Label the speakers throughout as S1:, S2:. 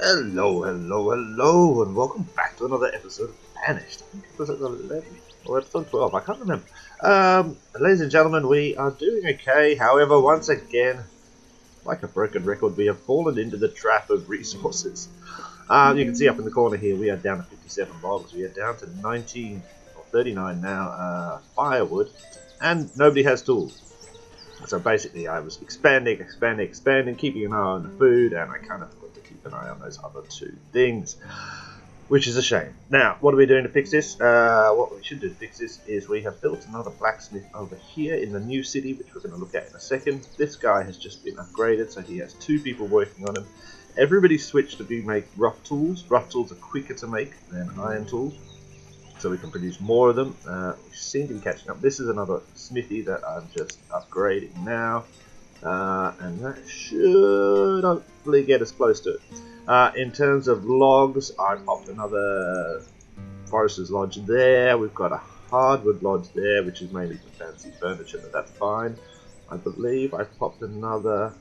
S1: Hello, and welcome back to another episode of Banished. I think episode 11 or episode 12, I can't remember. Ladies and gentlemen, we are doing okay. However, once again, like a broken record, we have fallen into the trap of resources. You can see up in the corner here, we are down to 57 logs. We are down to 19 or 39 now firewood, and nobody has tools. So basically, I was expanding, keeping an eye on the food, and I kind of forgot to keep an eye on those other two things, which is a shame. Now, what are we doing to fix this? What we should do to fix this is we have built another blacksmith over here in the new city, which we're going to look at in a second. This guy has just been upgraded, so he has 2 people working on him. Everybody switched to make rough tools. Rough tools are quicker to make than iron tools, so we can produce more of them. We seem to be catching up. This is another smithy that I'm just upgrading now, and that should hopefully get us close to it. In terms of logs, I popped another forester's lodge there. We've got a hardwood lodge there, which is mainly for fancy furniture, but that's fine. I believe I popped another.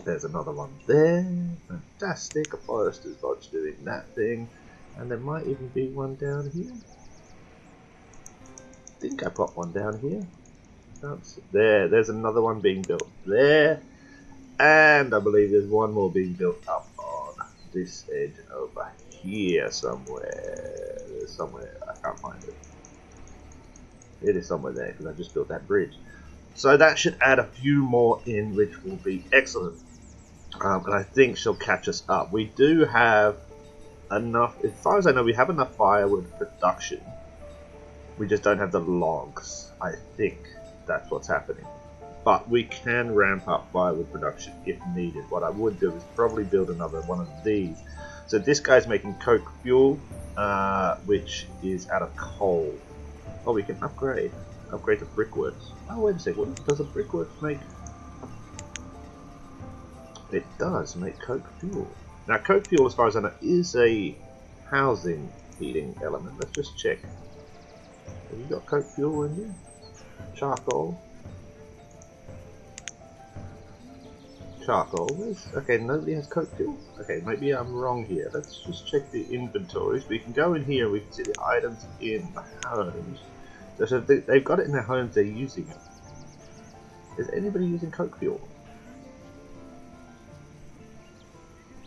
S1: There's another one there. Fantastic. A forester's lodge doing that thing. And there might even be one down here. I think I popped one down here. There's another one being built there. And I believe there's one more being built up on this edge over here somewhere. There's somewhere, I can't find it. It is somewhere there because I just built that bridge. So that should add a few more in, which will be excellent. And I think she'll catch us up. We do have enough, as far as I know, we have enough firewood production. We just don't have the logs. I think that's what's happening. But we can ramp up firewood production if needed. What I would do is probably build another one of these. So this guy's making coke fuel, which is out of coal. Oh, we can upgrade to brickworks. Oh, wait a second. What does a brickworks make? It does make coke fuel. Now, coke fuel, as far as I know, is a housing heating element. Let's just check. Have you got coke fuel in here? Charcoal. Okay, nobody has coke fuel. Okay, maybe I'm wrong here. Let's just check the inventories. We can go in here and we can see the items in the homes. So they've got it in their homes, they're using it. Is anybody using coke fuel?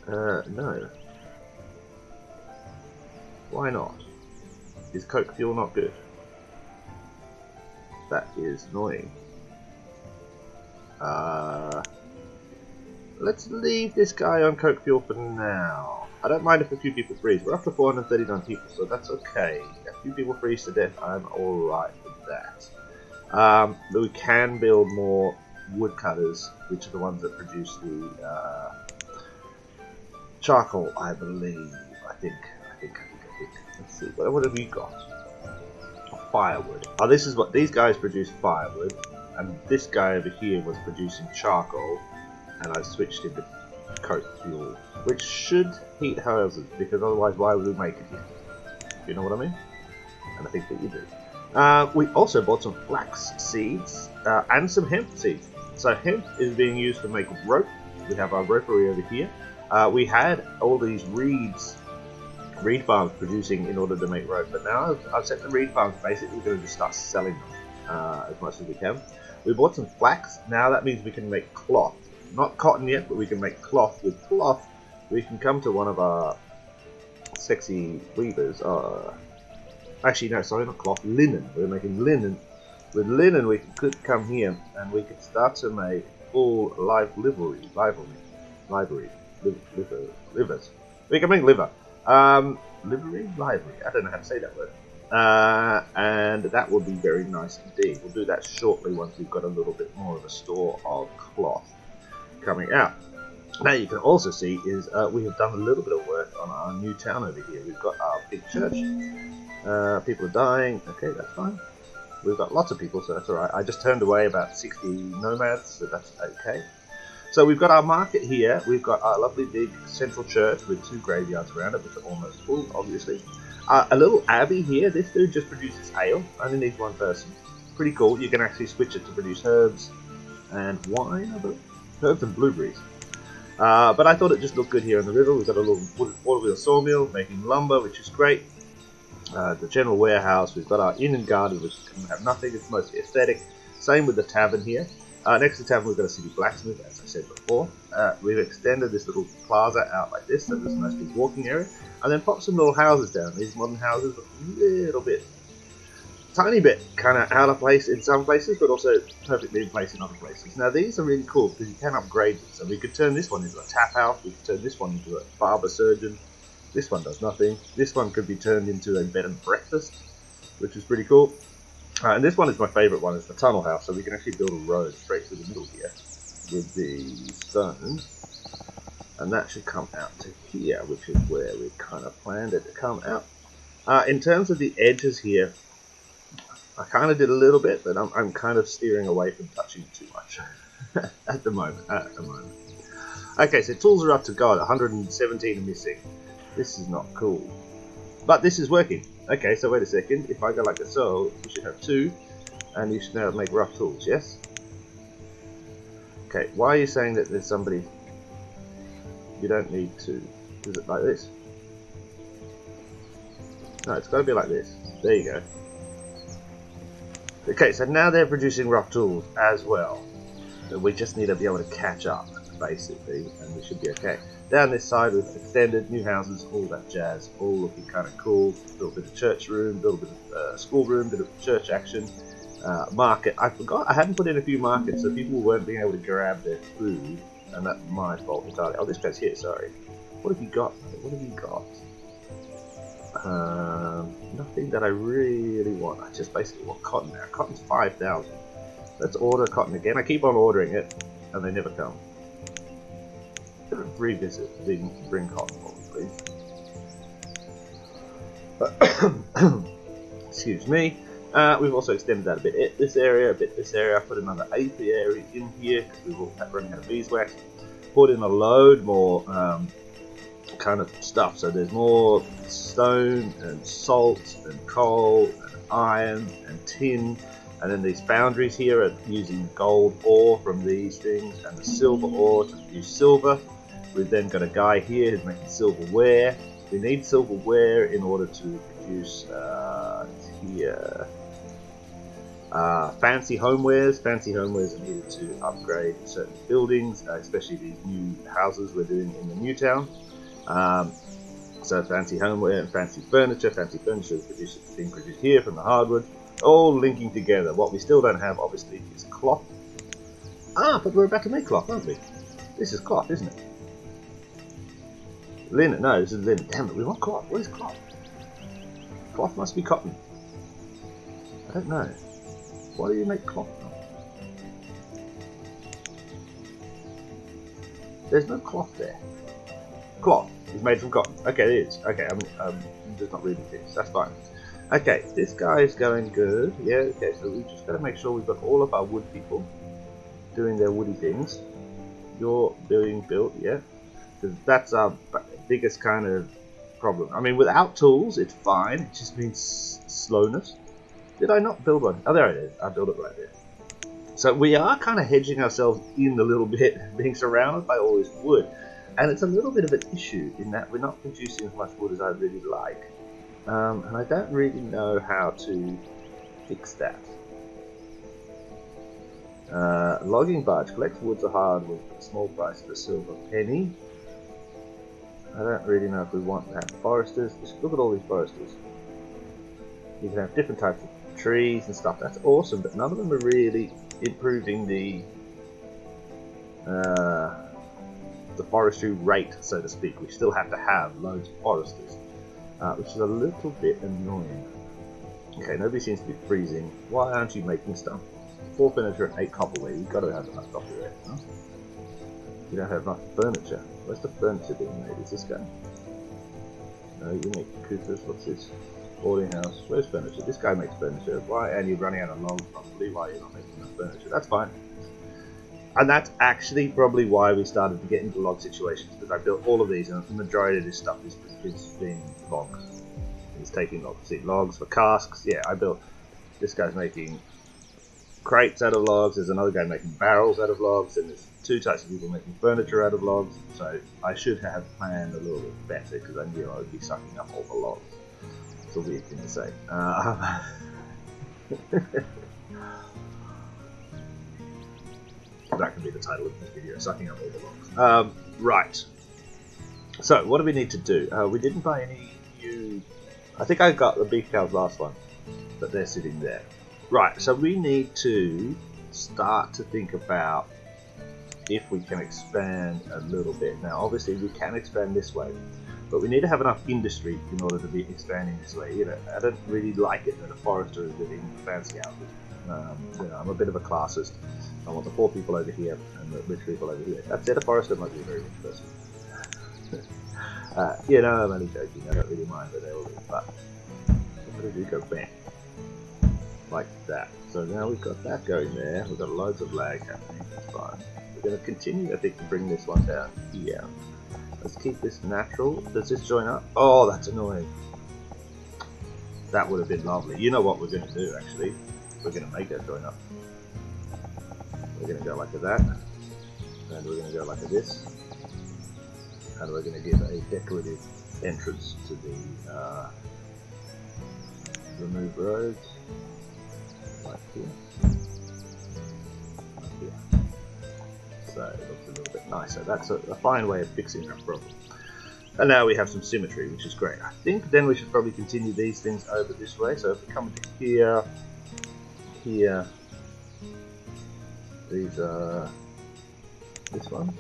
S1: No. Why not? Is coke fuel not good? That is annoying. Let's leave this guy on coke fuel for now. I don't mind if a few people freeze. We're up to 439 people, so that's okay. A few people freeze to death, I'm alright with that. We can build more woodcutters, which are the ones that produce the charcoal, I believe. I think. Let's see. What have you got? Firewood. Oh, this is what these guys produce: firewood, and this guy over here was producing charcoal, and I switched into coke fuel, which should heat houses, because otherwise, why would we make it here? You know what I mean? And I think that you do. We also bought some flax seeds and some hemp seeds. So hemp is being used to make rope. We have our ropery over here. We had all these reed farms producing in order to make rope, but now I've set the reed farms basically going to just start selling them as much as we can. We bought some flax. Now that means we can make cloth. Not cotton yet, but we can make cloth. With cloth, we can come to one of our sexy weavers. Actually, no, sorry, not cloth. Linen. We're making linen. With linen, we could come here and we could start to make full livers. We can make liver. Livery? Livery. I don't know how to say that word. And that would be very nice indeed. We'll do that shortly once we've got a little bit more of a store of cloth coming out. Now you can also see is we have done a little bit of work on our new town over here. We've got our big church. People are dying. Okay, that's fine. We've got lots of people, so that's alright. I just turned away about 60 nomads, so that's okay. So we've got our market here. We've got our lovely big central church with 2 graveyards around it, which are almost full, obviously. A little abbey here. This dude just produces ale. Only needs 1 person. Pretty cool. You can actually switch it to produce herbs and wine, I believe. Herbs and blueberries. But I thought it just looked good here on the river. We've got a little water wheel sawmill making lumber, which is great. The general warehouse, we've got our inn and garden, which can have nothing, it's mostly aesthetic. Same with the tavern here. Next to the tavern we've got a city blacksmith, as I said before. We've extended this little plaza out like this, so there's a nice big walking area. And then pop some little houses down. These modern houses look a little bit, tiny bit kind of out of place in some places, but also perfectly in place in other places. Now these are really cool because you can upgrade them. So we could turn this one into a tap house, we could turn this one into a barber surgeon. This one does nothing. This one could be turned into a bed and breakfast, which is pretty cool. And this one is my favourite one, it's the tunnel house, so we can actually build a road straight through the middle here with the stones. And that should come out to here, which is where we kind of planned it to come out. In terms of the edges here, I kind of did a little bit, but I'm kind of steering away from touching too much at the moment. Okay, so tools are up to God, 117 are missing. This is not cool. But this is working. Okay, so wait a second. If I go like so, you should have 2. And you should now make rough tools, yes? Okay, why are you saying that there's somebody... You don't need 2. Is it like this? No, it's got to be like this. There you go. Okay, so now they're producing rough tools as well. So we just need to be able to catch up, basically, and we should be okay. Down this side we've extended, new houses, all that jazz, all looking kind of cool. Built a bit of church room, built a bit of school room, bit of church action. Market, I forgot, I hadn't put in a few markets, so people weren't being able to grab their food, and that's my fault entirely. Oh, this guy's here, sorry. What have you got? What have you got? Nothing that I really want. I just basically want cotton now. Cotton's 5,000. Let's order cotton again. I keep on ordering it, and they never come. Revisit, bring cotton for me, please. Excuse me. We've also extended that a bit. This area, a bit this area. I put another apiary in here because we will have running out of beeswax. Put in a load more kind of stuff. So there's more stone and salt and coal and iron and tin. And then these foundries here are using gold ore from these things and the silver ore to produce silver. We've then got a guy here who's making silverware. We need silverware in order to produce here fancy homewares. Fancy homewares are needed to upgrade certain buildings, especially these new houses we're doing in the new town. So fancy homeware and fancy furniture. Fancy furniture is being produced here from the hardwood, all linking together. What we still don't have, obviously, is cloth. But we're about to make cloth, aren't we? This is cloth, isn't it? Linen, no, this is linen. Damn it, we want cloth. What is cloth? Cloth must be cotton. I don't know. Why do you make cloth from? There's no cloth there. Cloth is made from cotton. Okay, it is. Okay, I'm just not reading this. That's fine. Okay, this guy is going good. Yeah, okay, so we just got to make sure we've got all of our wood people doing their woody things. You're being built, yeah? Because that's our biggest kind of problem. I mean, without tools, it's fine. It just means slowness. Did I not build one? Oh, there it is. I built it right there. So we are kind of hedging ourselves in a little bit, being surrounded by all this wood. And it's a little bit of an issue in that we're not producing as much wood as I really like. And I don't really know how to fix that. Logging barge collects woods are hard with a small price of a silver penny. I don't really know if we want that. Foresters, just look at all these foresters. You can have different types of trees and stuff. That's awesome, but none of them are really improving the forestry rate, so to speak. We still have to have loads of foresters, which is a little bit annoying. Okay, nobody seems to be freezing. Why aren't you making stuff? 4 furniture and 8 copperware. You've got to have enough copperware. Huh? You don't have enough furniture. Where's the furniture being made? Is this guy? No, you make coopers. What's this? Boarding house. Where's furniture? This guy makes furniture. Why? And you're running out of logs, probably. Why are you not making enough furniture? That's fine. And that's actually probably why we started to get into log situations, because I built all of these, and the majority of this stuff is being logs. It's taking logs. See, logs for casks. Yeah, I built. This guy's making crates out of logs. There's another guy making barrels out of logs, and there's two types of people making furniture out of logs, so I should have planned a little bit better because I knew I would be sucking up all the logs. It's a weird thing to say. That can be the title of this video, sucking up all the logs. Right. So, what do we need to do? We didn't buy any new... I think I got the beef cows last one, but they're sitting there. Right, so we need to start to think about if we can expand a little bit. Now, obviously, we can expand this way, but we need to have enough industry in order to be expanding this way. You know, I don't really like it that a forester is living in fancy houses. You know, I'm a bit of a classist. I want the poor people over here and the rich people over here. That said, a forester might be a very rich person. You know, I'm only joking. I don't really mind where they all live, but what do we do? Go bang. Like that. So now we've got that going there. We've got loads of lag happening. That's fine. We're going to continue, I think, to bring this one down here. Let's keep this natural. Does this join up? Oh, that's annoying. That would have been lovely. You know what we're going to do, actually? We're going to make it join up. We're going to go like that. And we're going to go like this. And we're going to give a decorative entrance to the remove roads. Like here. Like here. So it looks a little bit nicer. That's a fine way of fixing that problem. And now we have some symmetry, which is great. I think then we should probably continue these things over this way. So if we come to here, here, these are this ones.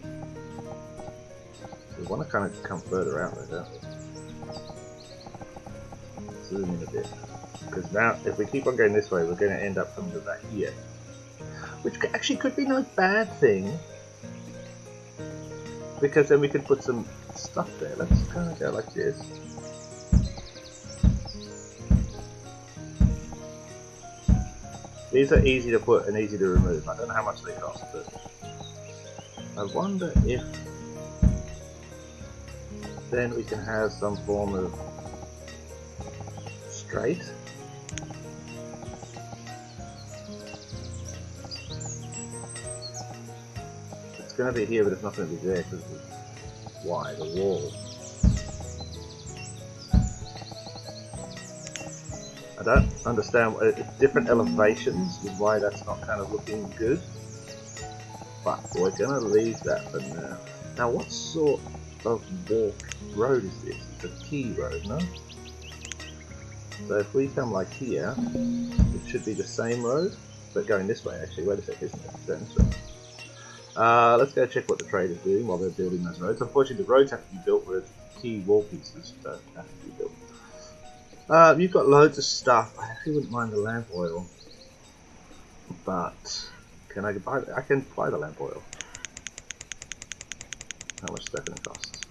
S1: So we want to kind of come further out there, don't we? Zoom in a bit. Because now, if we keep on going this way, we're going to end up coming to that here. Which actually could be no bad thing. Because then we could put some stuff there. Let's kind of go like this. These are easy to put and easy to remove. I don't know how much they cost, but I wonder if then we can have some form of straight. It's going to be here, but it's not going to be there because it's wide, the wall. I don't understand, different elevations is why that's not kind of looking good. But we're going to leave that for now. Now what sort of road is this? It's a Quay road, no? So if we come like here, it should be the same road, but going this way actually. Wait a sec, isn't it? This way. Let's go check what the trade is doing while they're building those roads. Unfortunately, the roads have to be built where key wall pieces don't have to be built. You've got loads of stuff. I actually wouldn't mind the lamp oil, but can I buy? I can buy the lamp oil. How much is that going to cost?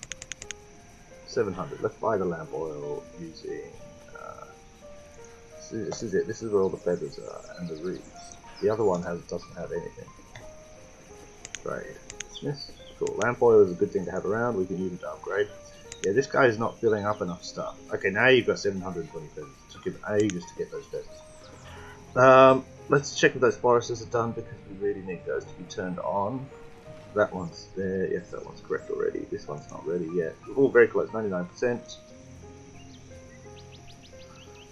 S1: 700. Let's buy the lamp oil using. This is it. This is where all the feathers are and the reeds. The other one doesn't have anything. Trade. Smith. Cool. Lamp oil is a good thing to have around. We can use it to upgrade. Yeah, this guy is not filling up enough stuff. Okay, now you've got 720 feathers. It took him ages to get those feathers. Let's check if those foresters are done because we really need those to be turned on. That one's there. Yes, that one's correct already. This one's not ready yet. We're all very close. 99%.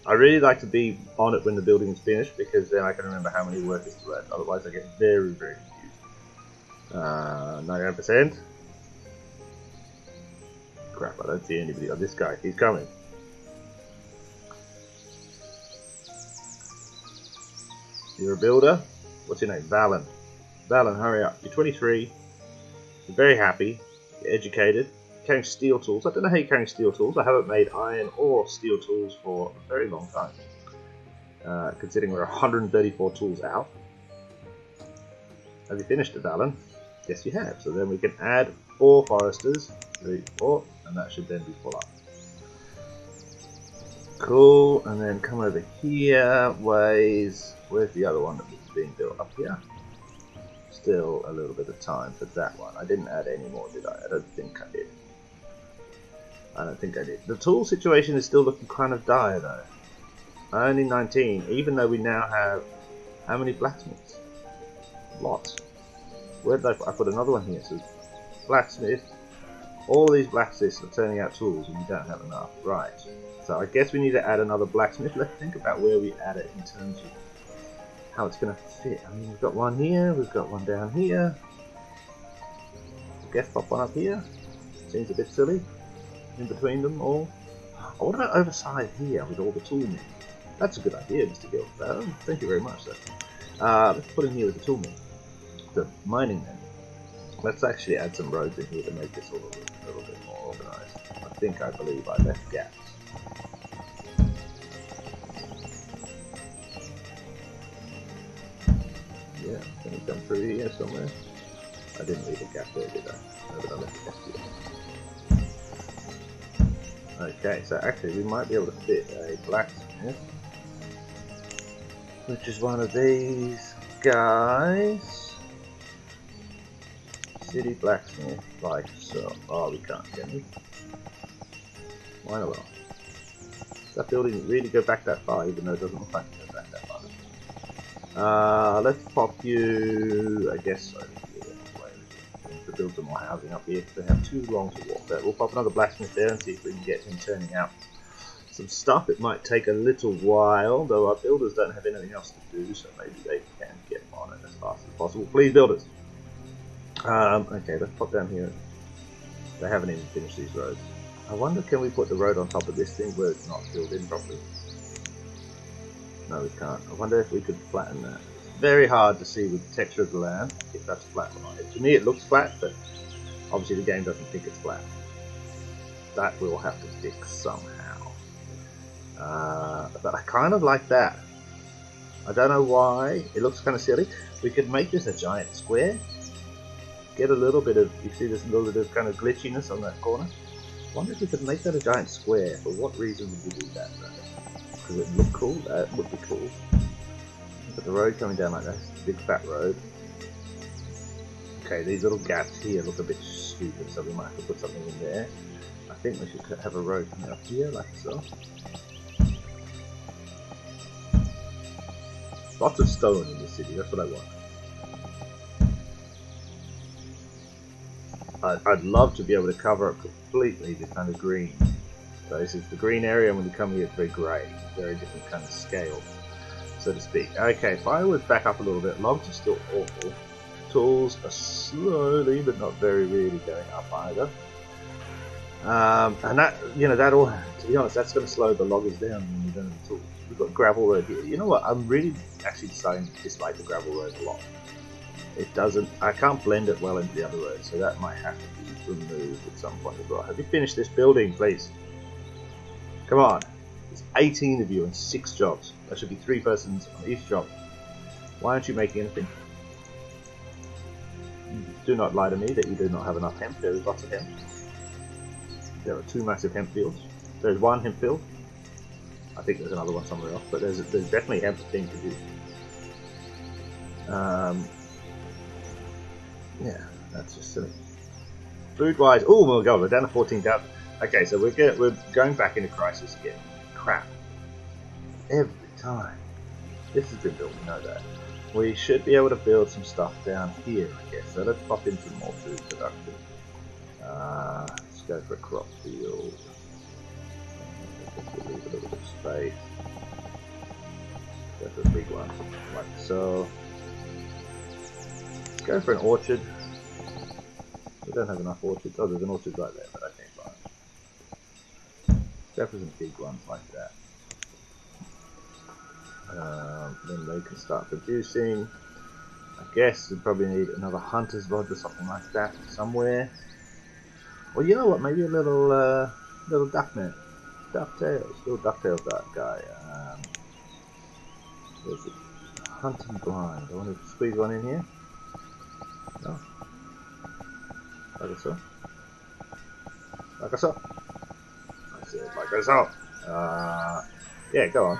S1: I really like to be on it when the building is finished because then I can remember how many workers to add. Otherwise, I get very, very confused. 99%. Crap, I don't see anybody. Oh, this guy. He's coming. You're a builder? What's your name? Valen. Valen, hurry up. You're 23. You're very happy. You're educated. You're carrying steel tools. I don't know how you're carrying steel tools. I haven't made iron or steel tools for a very long time. Considering we're 134 tools out. Have you finished it, Valen? Yes, you have. So then we can add 4 foresters. 3, 4. And that should then be full up. Cool. And then come over here. Where's the other one that was being built? Up here. Still a little bit of time for that one. I didn't add any more, did I? I don't think I did. I don't think I did. The tool situation is still looking kind of dire though. Only 19, even though we now have how many blacksmiths? Lots. Where did I put another one here? So blacksmith. All of these blacksmiths are turning out tools and we don't have enough. Right. So I guess we need to add another blacksmith. Let's think about where we add it in terms of how it's going to fit. I mean, we've got one here, we've got one down here. I guess pop one up here. Seems a bit silly. In between them all. Oh, what about overside here with all the tool men? That's a good idea, Mr. Gill. Thank you very much, sir. Let's put in here with the tool men. The mining men. Let's actually add some roads in here to make this all a little bit more organised. I believe I left gaps. Yeah, can we come through here somewhere? I didn't leave a gap there, did I? No, but I left a gap here. Okay, so actually we might be able to fit a blacksmith, which is one of these guys. City blacksmith, like so. Oh, we can't, can we? Why not? Does that building really go back that far, even though it doesn't look like it goes back that far? Let's pop you, I guess, over here anyway, to build some more housing up here, because they have too long to walk there. We'll pop another blacksmith there and see if we can get him turning out some stuff. It might take a little while, though our builders don't have anything else to do, so maybe they can get on it as fast as possible. Please, builders! Okay, let's pop down here. They haven't even finished these roads. I wonder, can we put the road on top of this thing where it's not filled in properly? No, we can't. I wonder if we could flatten that. It's very hard to see with the texture of the land if that's flat or not. To me it looks flat, but obviously the game doesn't think it's flat. That we'll have to fix somehow. But I kind of like that. I don't know why. It looks kind of silly. We could make this a giant square. Get a little bit of, you see this little bit of kind of glitchiness on that corner? I wonder if we could make that a giant square. For what reason would we do that? Because it look cool? That would be cool. Look at the road coming down like that. It's a big fat road. Okay, these little gaps here look a bit stupid, so we might have to put something in there. I think we should have a road coming up here, like so. Lots of stone in the city, that's what I want. I'd love to be able to cover up completely the kind of green. So this is the green area, and when you come here it's very grey, very different kind of scale, so to speak. Okay, firewood's back up a little bit, logs are still awful. Tools are slowly, but not very really going up either. And that, you know, that all, to be honest, that's going to slow the loggers down when you don't have the tools. We've got gravel road here. You know what, I'm really actually starting to dislike the gravel road a lot. It doesn't, I can't blend it well into the other road, so that might have to be removed at some point as well. Have you finished this building, please? Come on. There's 18 of you and 6 jobs. There should be 3 persons on each job. Why aren't you making anything? Do not lie to me that you do not have enough hemp. There is lots of hemp. There are 2 massive hemp fields. There's 1 hemp field. I think there's another one somewhere else, but there's definitely hemp thing to do. Yeah, that's just silly. Food-wise, oh my god, we're down to 14,000. Okay, so we're going back into crisis again. Crap. Every time. This has been built, we know that. We should be able to build some stuff down here, I guess. So let's pop in some more food production. Let's go for a crop field. We'll leave a little bit of space. Go for a big one, like so. Let's go for an orchard. We don't have enough orchards. Oh, there's an orchard right there, but I can't find it. Go for some big ones like that. Then they can start producing. I guess we probably need another hunter's rod or something like that somewhere. Well, you know what? Maybe a little duckman, ducktails, little ducktails that guy. Where's it? Hunting blind. I want to squeeze one in here. No. Like I saw. Like I saw. I said like I saw. Yeah, go on.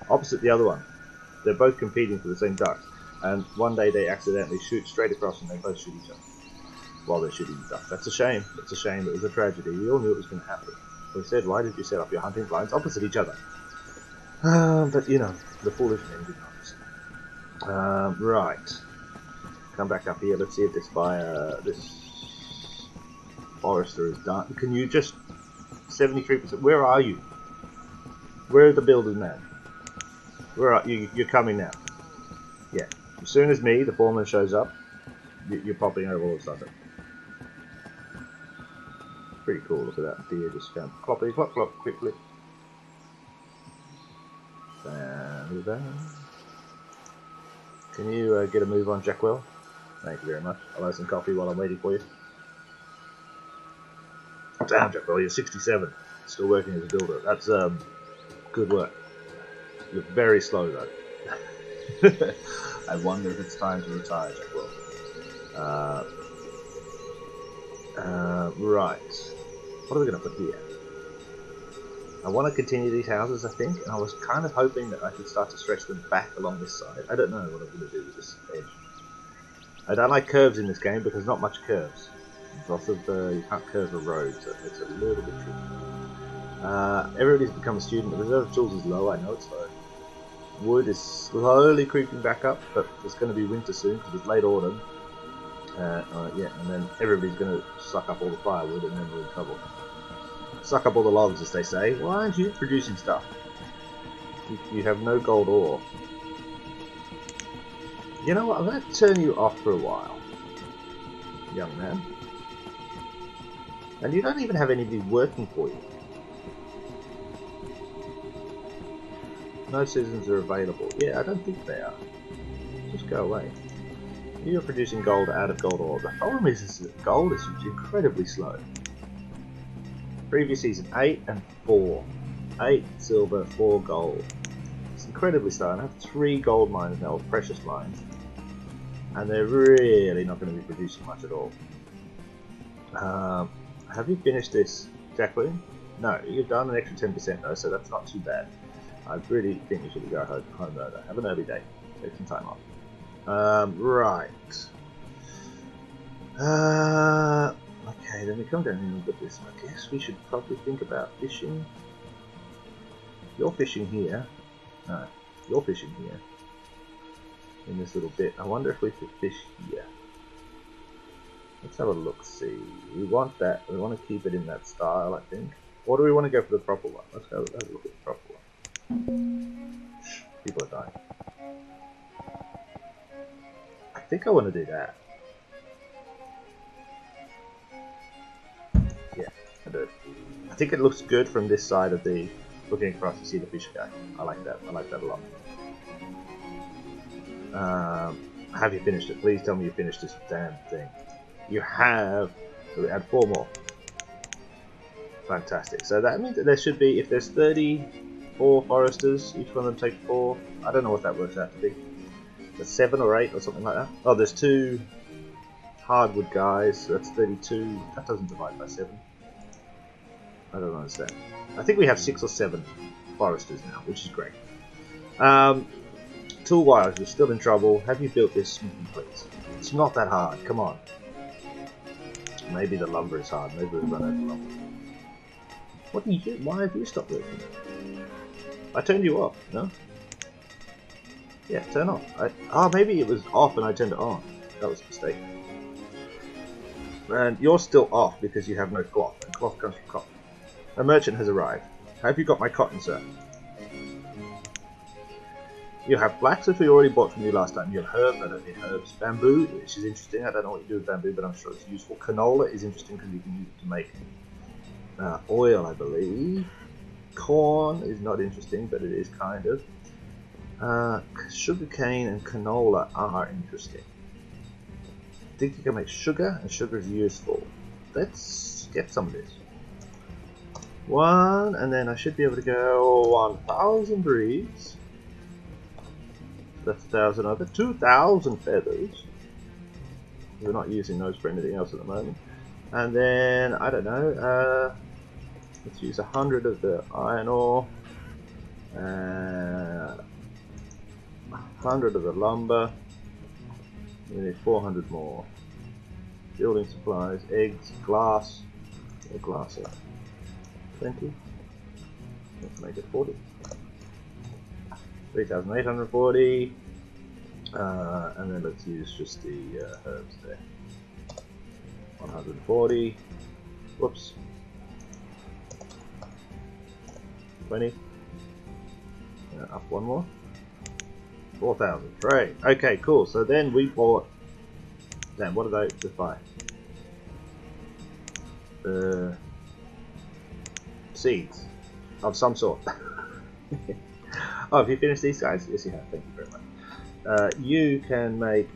S1: Opposite the other one. They're both competing for the same ducks. And one day they accidentally shoot straight across and they both shoot each other while they're shooting the ducks. That's a shame. It's a shame. It was a tragedy. We all knew it was going to happen. We said, why did you set up your hunting blinds opposite each other? But you know, the foolish men did not listen. Right. come back up here. Let's see if this forester is done. Can you just 73%? Where are you? Where are the builders now? Where are you? You're coming now. Yeah. As soon as me, the foreman, shows up, you're popping over all of a sudden. Pretty cool. Look at that deer just going cloppity clop clop quickly. Can you get a move on, Jackwell? Thank you very much. I'll have some coffee while I'm waiting for you. Damn, Jackwell, you're 67. Still working as a builder. That's good work. You're very slow though. I wonder if it's time to retire, Jackwell. Right. What are we going to put here? I want to continue these houses, I think, and I was kind of hoping that I could start to stretch them back along this side. I don't know what I'm going to do with this edge. I don't like curves in this game because not much curves. There's lots of, you can't curve a road, so it makes it a little bit tricky. Everybody's become a student. The reserve of tools is low, I know it's low. Wood is slowly creeping back up, but it's going to be winter soon because it's late autumn. Yeah, and then everybody's going to suck up all the firewood and then we're in trouble. Suck up all the logs, as they say. Why aren't you producing stuff? You have no gold ore. You know what? I'm going to turn you off for a while, young man. And you don't even have anybody working for you. No citizens are available. Yeah, I don't think they are. Just go away. You're producing gold out of gold ore. The problem is that gold is incredibly slow. Previous season, 8 and 4. 8 silver, 4 gold. It's incredibly slow. I have 3 gold mines now, precious mines. And they're really not going to be producing much at all. Have you finished this, Jacqueline? No, you've done an extra 10% though, so that's not too bad. I really think you should go home though. Have an early day. Take some time off. Right. Okay, then we come down and look at this. I guess we should probably think about fishing. You're fishing here. No, you're fishing here. In this little bit. I wonder if we could fish here. Let's have a look, see. We want that. We want to keep it in that style, I think. Or do we want to go for the proper one? Let's go have a look at the proper one. People are dying. I think I want to do that. Yeah, I do. I think it looks good from this side of the... Looking across to see the fish guy. I like that. I like that a lot. Have you finished it? Please tell me you finished this damn thing. You have. So we add 4 more. Fantastic. So that means that there should be, if there's 34 foresters, each one of them take 4. I don't know what that works out to be. There's 7 or 8 or something like that. Oh, there's 2 hardwood guys. So that's 32. That doesn't divide by 7. I don't understand. I think we have 6 or 7 foresters now, which is great. Tool-wise, we're still in trouble. Have you built this smithing, please? It's not that hard. Come on. Maybe the lumber is hard. Maybe we've run out of lumber. What do you do? Why have you stopped working? I turned you off, no? Yeah, turn off. Oh, maybe it was off and I turned it on. That was a mistake. And you're still off because you have no cloth. And cloth comes from cotton. A merchant has arrived. Have you got my cotton, sir? You have Blacksmith, we already bought from you last time. You have herbs, I don't need herbs. Bamboo, which is interesting. I don't know what you do with bamboo, but I'm sure it's useful. Canola is interesting because you can use it to make oil, I believe. Corn is not interesting, but it is kind of. Sugarcane and canola are interesting. I think you can make sugar, and sugar is useful. Let's get some of this. 1, and then I should be able to go 1,000 breeds. That's 1,000 of it. 2,000 feathers. We're not using those for anything else at the moment. And then, I don't know, let's use 100 of the iron ore. 100 of the lumber. We need 400 more. Building supplies, eggs, glass. Or glass, 20. Let's make it 40. 3,840. And then let's use just the herbs there. 140. Whoops. 20. Up one more. 4,000. Great. Okay, cool. So then we bought. Damn, what did I just buy? Seeds of some sort. Oh, have you finished these guys? Yes, you have. Thank you very much. You can make.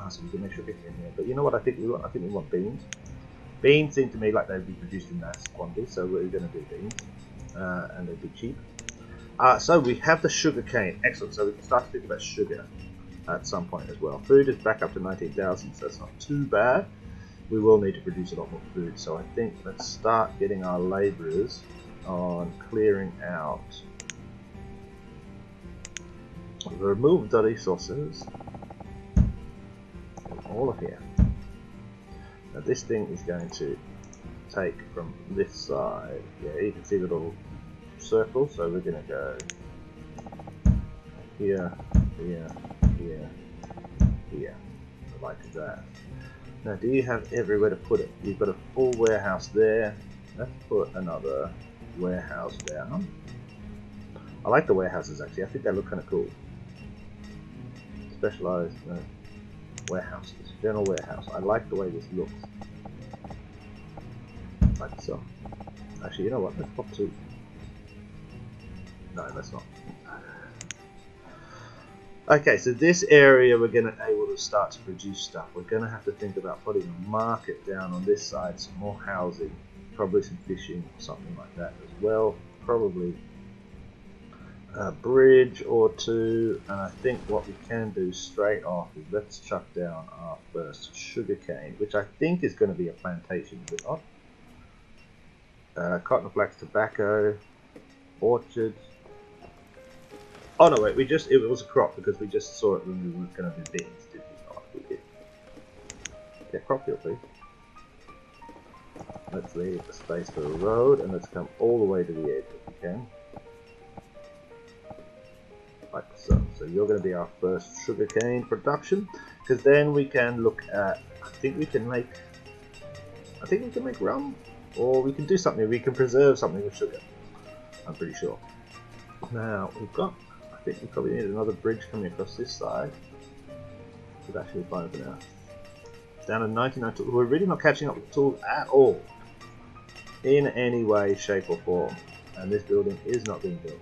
S1: So you can make sugar cane here. But you know what I think we want? I think we want beans. Beans seem to me like they'd be produced in mass quantities, so we're going to do beans. And they'd be cheap. So we have the sugar cane. Excellent. So we can start to think about sugar at some point as well. Food is back up to 19,000, so that's not too bad. We will need to produce a lot more food, so I think let's start getting our labourers on clearing out remove the resources all of here. Now this thing is going to take from this side. Yeah, you can see the little circle, so we're going to go here, here, here, here, like that. Now do you have everywhere to put it? You've got a full warehouse there. Let's put another warehouse down. I like the warehouses actually, I think they look kind of cool. Specialized warehouses, general warehouse. I like the way this looks. Like so. Actually, you know what? Let's pop two. No, let's not. Okay, so this area we're going to be able to start to produce stuff. We're going to have to think about putting a market down on this side, some more housing, probably some fishing or something like that as well. Probably a bridge or two, and I think what we can do straight off is let's chuck down our first sugarcane, which I think is going to be a plantation, is it not? Cotton, flax, tobacco, orchards. Oh no, wait, it was a crop because we just saw it when we were going to do beans, did we not? We did. Yeah, crop field, please. Let's leave a space for a road, and let's come all the way to the edge if we can. Like so. So you're going to be our first sugarcane production, because then we can look at. I think we can make rum, or we can do something. We can preserve something with sugar. I'm pretty sure. Now we've got. I think we probably need another bridge coming across this side. It's actually fine for now. It's down to 99 tools. We're really not catching up with tools at all, in any way, shape, or form. And this building is not being built.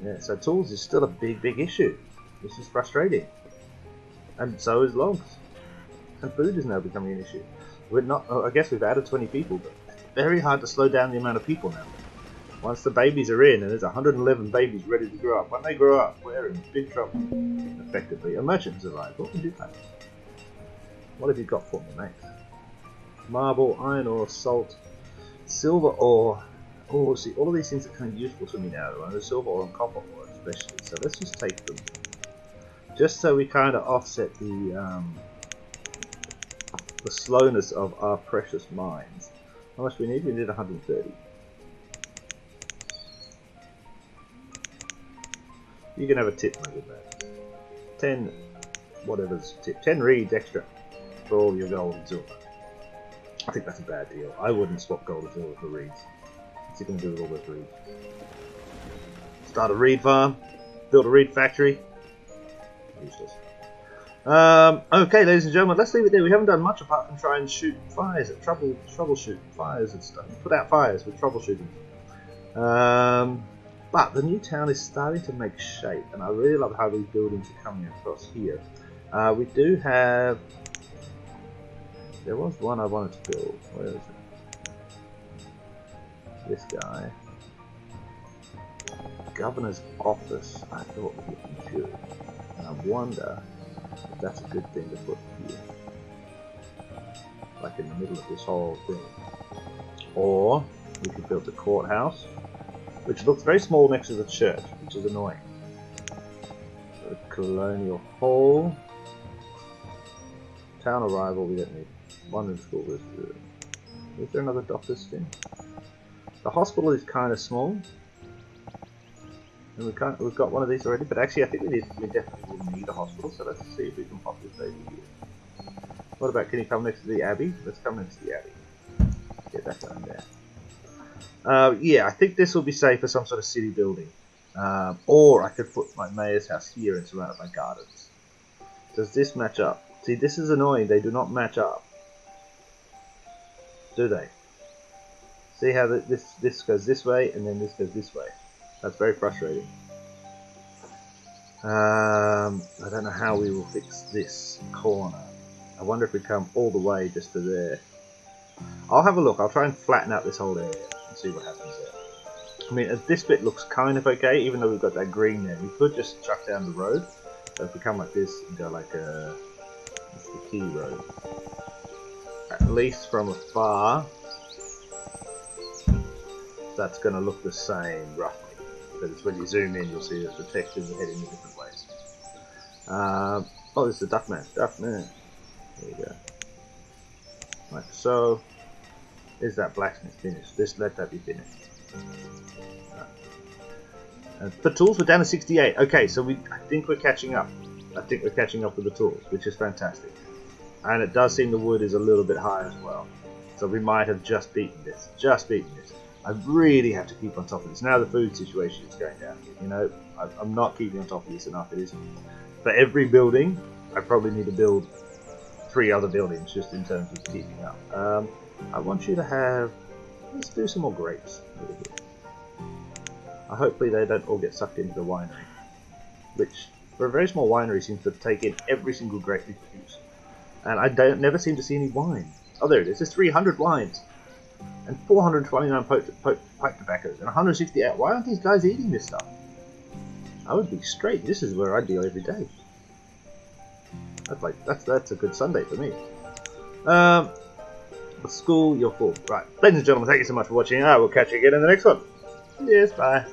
S1: Yeah, so tools is still a big issue. This is frustrating, and so is logs. And food is now becoming an issue. We're not. I guess we've added 20 people, but it's very hard to slow down the amount of people now. Once the babies are in, and there's 111 babies ready to grow up, when they grow up, we're in big trouble. Effectively, a merchant has arrived. What can you do, mate? What have you got for me, mate? Marble, iron ore, salt, silver ore. Oh, see, all of these things are kind of useful to me now. The silver ore and copper ore, especially. So let's just take them, just so we kind of offset the slowness of our precious mines. How much we need? We need 130. You can have a tip, my good man. 10, whatever's tip. 10 reeds extra for all your gold and silver. I think that's a bad deal. I wouldn't swap gold and silver for reeds. What's he going to do with all those reeds? Start a reed farm? Build a reed factory? Useless. Okay, ladies and gentlemen, let's leave it there. We haven't done much apart from try and shoot fires, troubleshoot fires and stuff. Put out fires with troubleshooting. But the new town is starting to make shape, and I really love how these buildings are coming across here. We do have. There was one I wanted to build. Where is it? This guy. Governor's office, I thought was looking good. And I wonder if that's a good thing to put here. Like in the middle of this whole thing. Or we could build the courthouse, which looks very small next to the church, which is annoying. The colonial hall. Town arrival, we don't need. London school is good. Is there another doctor's thing? The hospital is kind of small. And we've got one of these already, but actually I think we definitely will need a hospital, so let's see if we can pop this baby here. What about, can you come next to the Abbey? Let's come next to the Abbey. Get that done there. Yeah, I think this will be safe for some sort of city building. Or I could put my mayor's house here and surround it by gardens. Does this match up? See, this is annoying, they do not match up. Do they? See how this goes this way and then this goes this way. That's very frustrating. I don't know how we will fix this corner. I wonder if we come all the way just to there. I'll have a look. I'll try and flatten out this whole area and see what happens there. I mean, this bit looks kind of okay, even though we've got that green there. We could just truck down the road. So if we come like this and go like it's the Quay road. At least from afar, that's going to look the same roughly. But it's when you zoom in, you'll see that the textures are heading in different ways. Oh, this is the Duckman. Duckman. There you go. Like so. Is that blacksmith finished? Let that be finished. The tools were down to 68. Okay, so I think we're catching up. I think we're catching up with the tools, which is fantastic. And it does seem the wood is a little bit high as well. So we might have just beaten this. Just beaten this. I really have to keep on top of this. Now the food situation is going down. You know, I'm not keeping on top of this enough. It is. For every building, I probably need to build 3 other buildings just in terms of keeping up. I want you to have. Let's do some more grapes over here. Hopefully they don't all get sucked into the winery, which for a very small winery seems to take in every single grape we produce. And I never seem to see any wine. Oh, there it is. There's 300 wines. And 429 pipe tobaccos and 168. Why aren't these guys eating this stuff? I would be straight. This is where I deal every day. That's a good Sunday for me. School, you're full. Right, ladies and gentlemen, thank you so much for watching. I will catch you again in the next one. Yes, bye.